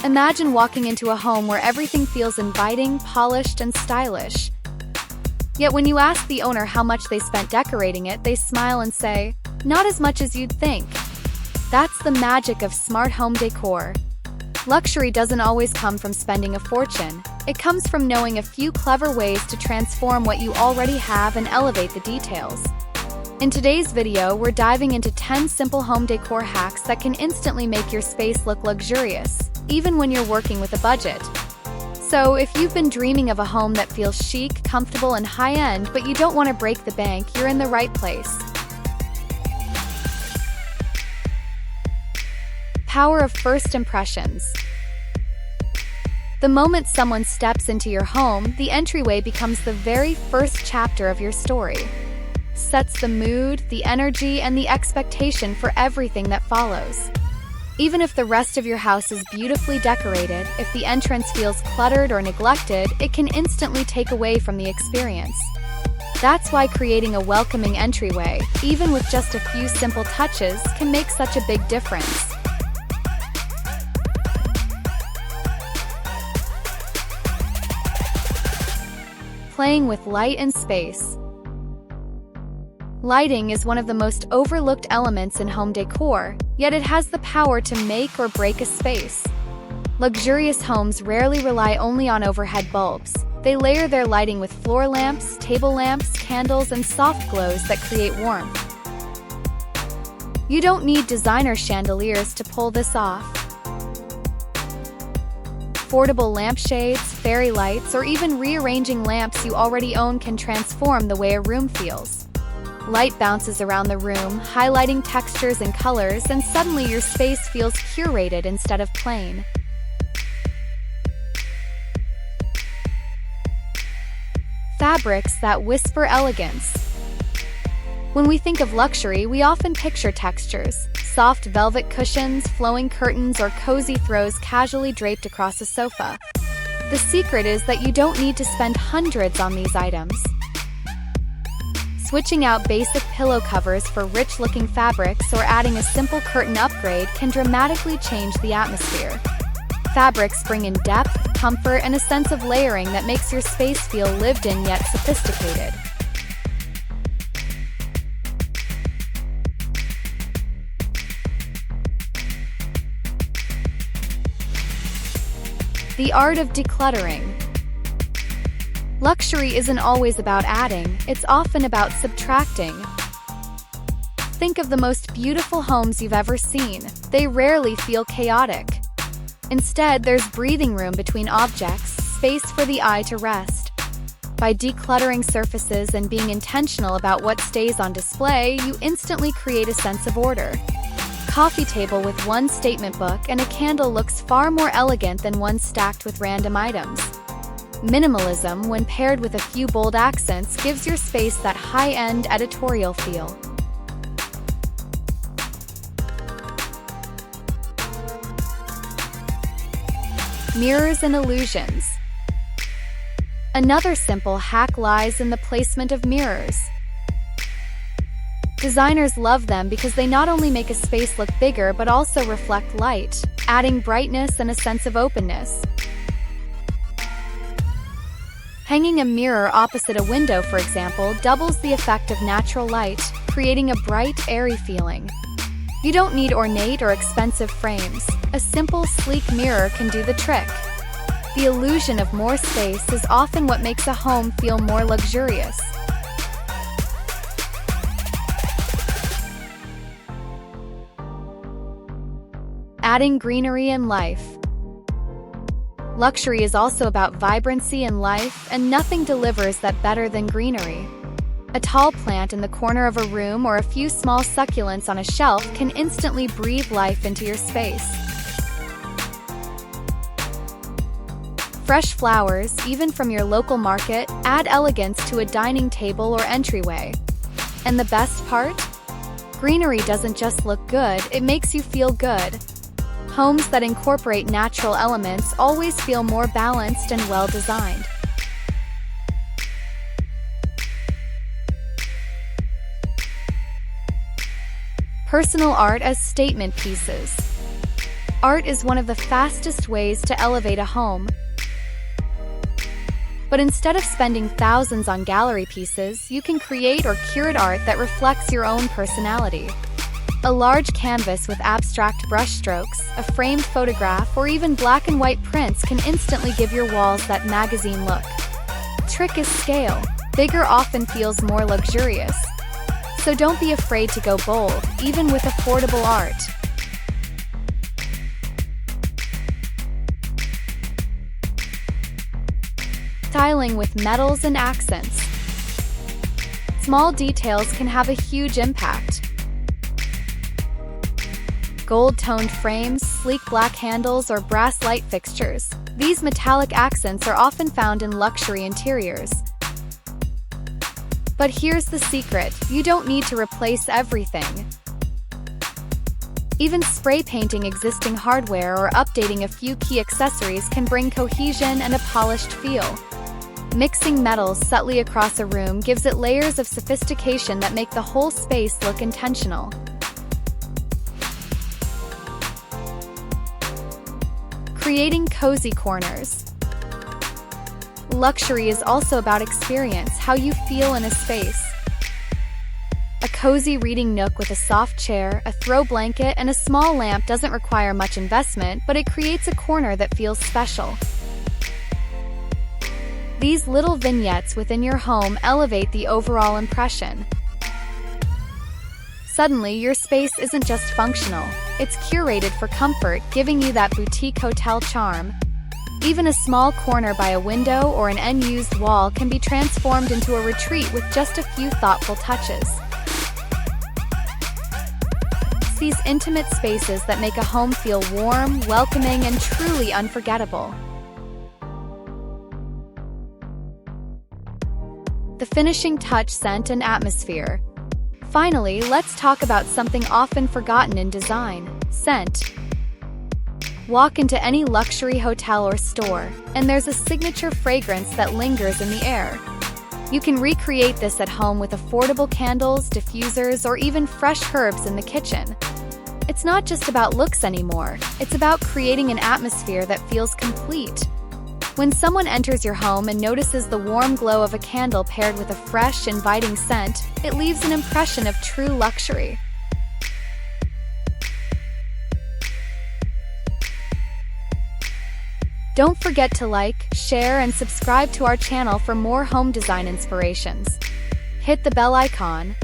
Imagine walking into a home where everything feels inviting, polished, and stylish. Yet when you ask the owner how much they spent decorating it, they smile and say, "Not as much as you'd think." That's the magic of smart home decor. Luxury doesn't always come from spending a fortune. It comes from knowing a few clever ways to transform what you already have and elevate the details. In today's video, we're diving into 10 simple home decor hacks that can instantly make your space look luxurious, even when you're working with a budget. So, if you've been dreaming of a home that feels chic, comfortable, and high-end, but you don't want to break the bank, you're in the right place. Power of first impressions. The moment someone steps into your home, the entryway becomes the very first chapter of your story. Sets the mood, the energy, and the expectation for everything that follows. Even if the rest of your house is beautifully decorated, if the entrance feels cluttered or neglected, it can instantly take away from the experience. That's why creating a welcoming entryway, even with just a few simple touches, can make such a big difference. Playing with light and space. Lighting is one of the most overlooked elements in home decor, yet it has the power to make or break a space. Luxurious homes rarely rely only on overhead bulbs. They layer their lighting with floor lamps, table lamps, candles, and soft glows that create warmth. You don't need designer chandeliers to pull this off. Affordable lampshades, fairy lights, or even rearranging lamps you already own can transform the way a room feels. Light bounces around the room, highlighting textures and colors, and suddenly your space feels curated instead of plain. Fabrics that whisper elegance. When we think of luxury, we often picture textures: soft velvet cushions, flowing curtains, or cozy throws casually draped across a sofa. The secret is that you don't need to spend hundreds on these items. Switching out basic pillow covers for rich-looking fabrics or adding a simple curtain upgrade can dramatically change the atmosphere. Fabrics bring in depth, comfort, and a sense of layering that makes your space feel lived in yet sophisticated. The art of decluttering. Luxury isn't always about adding, it's often about subtracting. Think of the most beautiful homes you've ever seen. They rarely feel chaotic. Instead, there's breathing room between objects, space for the eye to rest. By decluttering surfaces and being intentional about what stays on display, you instantly create a sense of order. Coffee table with one statement book and a candle looks far more elegant than one stacked with random items. Minimalism, when paired with a few bold accents, gives your space that high-end editorial feel. Mirrors and illusions. Another simple hack lies in the placement of mirrors. Designers love them because they not only make a space look bigger but also reflect light, adding brightness and a sense of openness. Hanging a mirror opposite a window, for example, doubles the effect of natural light, creating a bright, airy feeling. You don't need ornate or expensive frames. A simple, sleek mirror can do the trick. The illusion of more space is often what makes a home feel more luxurious. Adding greenery and life. Luxury is also about vibrancy and life, and nothing delivers that better than greenery. A tall plant in the corner of a room or a few small succulents on a shelf can instantly breathe life into your space. Fresh flowers, even from your local market, add elegance to a dining table or entryway. And the best part? Greenery doesn't just look good, it makes you feel good. Homes that incorporate natural elements always feel more balanced and well-designed. Personal art as statement pieces. Art is one of the fastest ways to elevate a home. But instead of spending thousands on gallery pieces, you can create or curate art that reflects your own personality. A large canvas with abstract brushstrokes, a framed photograph, or even black and white prints can instantly give your walls that magazine look. Trick is scale. Bigger often feels more luxurious. So don't be afraid to go bold, even with affordable art. Styling with metals and accents. Small details can have a huge impact. Gold-toned frames, sleek black handles, or brass light fixtures. These metallic accents are often found in luxury interiors. But here's the secret: you don't need to replace everything. Even spray painting existing hardware or updating a few key accessories can bring cohesion and a polished feel. Mixing metals subtly across a room gives it layers of sophistication that make the whole space look intentional. Creating cozy corners. Luxury is also about experience, how you feel in a space. A cozy reading nook with a soft chair, a throw blanket, and a small lamp doesn't require much investment, but it creates a corner that feels special. These little vignettes within your home elevate the overall impression. Suddenly, your space isn't just functional, it's curated for comfort, giving you that boutique hotel charm. Even a small corner by a window or an unused wall can be transformed into a retreat with just a few thoughtful touches. It's these intimate spaces that make a home feel warm, welcoming, and truly unforgettable. The finishing touch: scent and atmosphere. Finally, let's talk about something often forgotten in design: scent. Walk into any luxury hotel or store, and there's a signature fragrance that lingers in the air. You can recreate this at home with affordable candles, diffusers, or even fresh herbs in the kitchen. It's not just about looks anymore, it's about creating an atmosphere that feels complete. When someone enters your home and notices the warm glow of a candle paired with a fresh, inviting scent, it leaves an impression of true luxury. Don't forget to like, share, and subscribe to our channel for more home design inspirations. Hit the bell icon,